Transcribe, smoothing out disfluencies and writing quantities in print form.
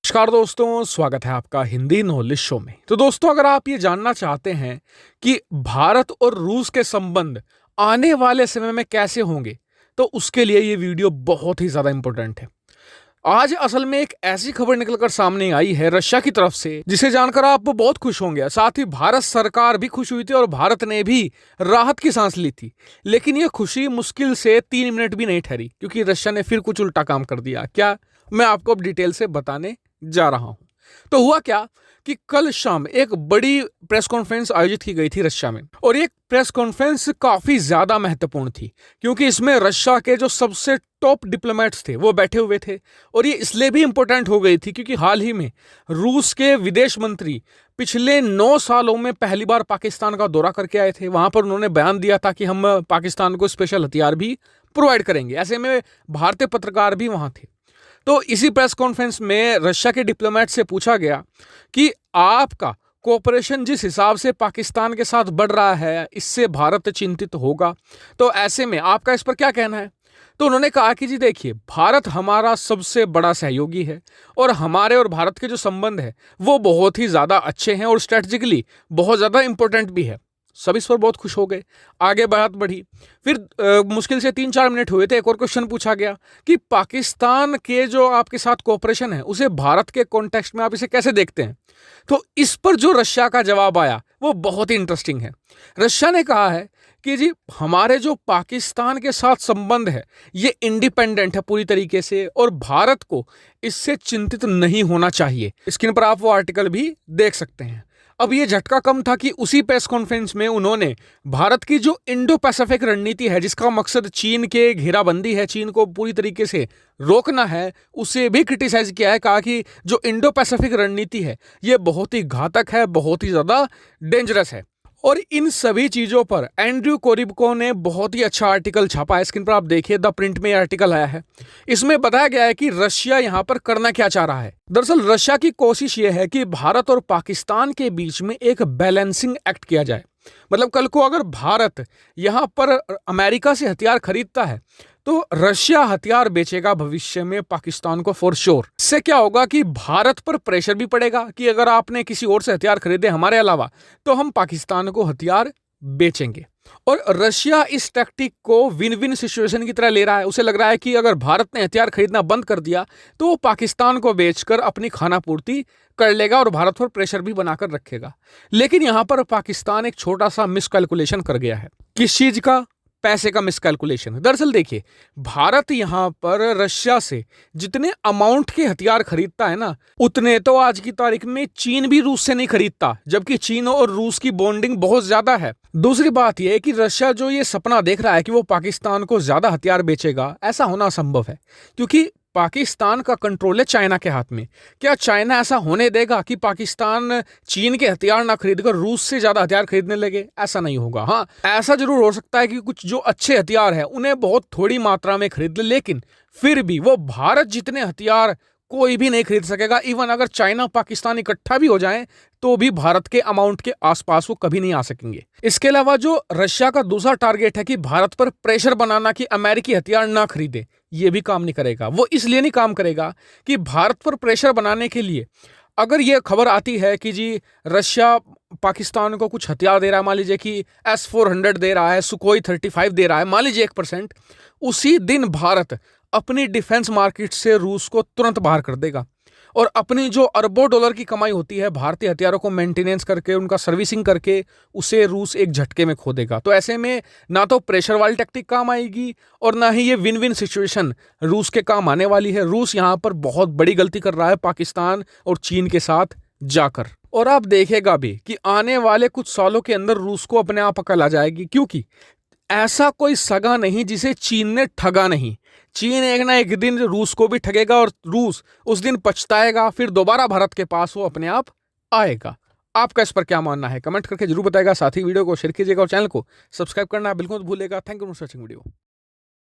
नमस्कार दोस्तों, स्वागत है आपका हिंदी नॉलेज शो में। तो दोस्तों, अगर आप ये जानना चाहते हैं कि भारत और रूस के संबंध आने वाले समय में कैसे होंगे, तो उसके लिए ये वीडियो बहुत ही ज्यादा इंपॉर्टेंट है। आज असल में एक ऐसी खबर निकलकर सामने आई है रशिया की तरफ से, जिसे जानकर आप बहुत खुश होंगे। साथ ही भारत सरकार भी खुश हुई थी और भारत ने भी राहत की सांस ली थी। लेकिन ये खुशी मुश्किल से 3 मिनट भी नहीं ठहरी, क्योंकि रशिया ने फिर कुछ उल्टा काम कर दिया। क्या, मैं आपको अब डिटेल से बताने जा रहा हूं। तो हुआ क्या कि कल शाम एक बड़ी प्रेस कॉन्फ्रेंस आयोजित की गई थी रशिया में, और ये प्रेस कॉन्फ्रेंस काफी ज्यादा महत्वपूर्ण थी, क्योंकि इसमें रशिया के जो सबसे टॉप डिप्लोमेट्स थे वो बैठे हुए थे। और ये इसलिए भी इंपॉर्टेंट हो गई थी क्योंकि हाल ही में रूस के विदेश मंत्री पिछले 9 सालों में पहली बार पाकिस्तान का दौरा करके आए थे। वहां पर उन्होंने बयान दिया था कि हम पाकिस्तान को स्पेशल हथियार भी प्रोवाइड करेंगे। ऐसे में भारतीय पत्रकार भी वहां थे। तो इसी प्रेस कॉन्फ्रेंस में रशिया के डिप्लोमेट से पूछा गया कि आपका कोऑपरेशन जिस हिसाब से पाकिस्तान के साथ बढ़ रहा है, इससे भारत चिंतित होगा। तो ऐसे में आपका इस पर क्या कहना है? तो उन्होंने कहा कि जी देखिए, भारत हमारा सबसे बड़ा सहयोगी है और हमारे और भारत के जो संबंध है वो बहुत ही ज़्यादा अच्छे हैं और स्ट्रेटजिकली बहुत ज़्यादा इंपॉर्टेंट भी है। सब इस पर बहुत खुश हो गए। आगे बात बढ़ी। फिर मुश्किल से 3-4 मिनट हुए थे, एक और क्वेश्चन पूछा गया कि पाकिस्तान के जो आपके साथ कोऑपरेशन है उसे भारत के कॉन्टेक्स्ट में आप इसे कैसे देखते हैं? तो इस पर जो रशिया का जवाब आया वो बहुत ही इंटरेस्टिंग है। रशिया ने कहा है कि जी हमारे जो पाकिस्तान के साथ संबंध है ये इंडिपेंडेंट है पूरी तरीके से, और भारत को इससे चिंतित नहीं होना चाहिए। स्क्रीन पर आप वो आर्टिकल भी देख सकते हैं। अब ये झटका कम था कि उसी प्रेस कॉन्फ्रेंस में उन्होंने भारत की जो इंडो पैसिफिक रणनीति है, जिसका मकसद चीन के घेराबंदी है, चीन को पूरी तरीके से रोकना है, उसे भी क्रिटिसाइज किया है। कहा कि जो इंडो पैसिफिक रणनीति है ये बहुत ही घातक है, बहुत ही ज्यादा डेंजरस है। और इन सभी चीजों पर एंड्रयू कोरिबको ने बहुत ही अच्छा आर्टिकल छापा है। स्क्रीन पर आप देखिए, द प्रिंट में आर्टिकल आया है। इसमें बताया गया है कि रशिया यहां पर करना क्या चाह रहा है। दरअसल रशिया की कोशिश यह है कि भारत और पाकिस्तान के बीच में एक बैलेंसिंग एक्ट किया जाए। मतलब कल को अगर भारत यहां पर अमेरिका से हथियार खरीदता है तो रशिया हथियार बेचेगा भविष्य में पाकिस्तान को फॉर श्योर। इससे क्या होगा कि भारत पर प्रेशर भी पड़ेगा कि अगर आपने किसी और से हथियार खरीदे हमारे अलावा, तो हम पाकिस्तान को हथियार बेचेंगे। और रशिया इस टैक्टिक को विन विन सिचुएशन की तरह ले रहा है। उसे लग रहा है कि अगर भारत ने हथियार खरीदना बंद कर दिया तो वो पाकिस्तान को बेचकर अपनी खाना पूर्ति कर लेगा और भारत पर प्रेशर भी बनाकर रखेगा। लेकिन यहां पर पाकिस्तान एक छोटा सा मिसकैलकुलेशन कर गया है। किस चीज का? पैसे का मिसकैलकुलेशन। दरअसल देखिए, भारत यहां पर रशिया से जितने अमाउंट के हथियार खरीदता है ना, उतने तो आज की तारीख में चीन भी रूस से नहीं खरीदता, जबकि चीन और रूस की बॉन्डिंग बहुत ज्यादा है। दूसरी बात यह है कि रशिया जो ये सपना देख रहा है कि वो पाकिस्तान को ज्यादा हथियार बेचेगा, ऐसा होना असंभव है, क्योंकि पाकिस्तान का कंट्रोल है चाइना के हाथ में। क्या चाइना ऐसा होने देगा कि पाकिस्तान चीन के हथियार ना खरीदकर रूस से ज्यादा हथियार खरीदने लगे? ऐसा नहीं होगा। हाँ, ऐसा जरूर हो सकता है कि कुछ जो अच्छे हथियार है उन्हें बहुत थोड़ी मात्रा में खरीद ले, लेकिन फिर भी वो भारत जितने हथियार कोई भी नहीं खरीद सकेगा। इवन अगर चाइना पाकिस्तान इकट्ठा भी हो जाए तो भी भारत के अमाउंट के आसपास वो कभी नहीं आ सकेंगे। इसके अलावा जो रशिया का दूसरा टारगेट है कि भारत पर प्रेशर बनाना कि अमेरिकी हथियार ना खरीदे, ये भी काम नहीं करेगा। वो इसलिए नहीं काम करेगा कि भारत पर प्रेशर बनाने के लिए अगर ये खबर आती है कि जी रशिया पाकिस्तान को कुछ हथियार दे रहा है, मान लीजिए कि S-400 दे रहा है, सुकोई 35 दे रहा है, मान लीजिए 1%, उसी दिन भारत अपनी डिफेंस मार्केट से रूस को तुरंत बाहर कर देगा और अपनी जो अरबों डॉलर की कमाई होती है भारतीय हथियारों को मेंटेनेंस करके, उनका सर्विसिंग करके, उसे रूस एक झटके में खो देगा। तो ऐसे में ना तो प्रेशर वाली टैक्टिक काम आएगी और ना ही ये विन विन सिचुएशन रूस के काम आने वाली है। रूस यहाँ पर बहुत बड़ी गलती कर रहा है पाकिस्तान और चीन के साथ जाकर। और आप देखेगा भी कि आने वाले कुछ सालों के अंदर रूस को अपने आप अकल आ जाएगी, क्योंकि ऐसा कोई सगा नहीं जिसे चीन ने ठगा नहीं। चीन एक ना एक दिन रूस को भी ठगेगा और रूस उस दिन पछताएगा, फिर दोबारा भारत के पास वो अपने आप आएगा। आपका इस पर क्या मानना है? कमेंट करके जरूर बताएगा। साथ ही वीडियो को शेयर कीजिएगा और चैनल को सब्सक्राइब करना बिल्कुल मत भूलिएगा। Thank you for watching video.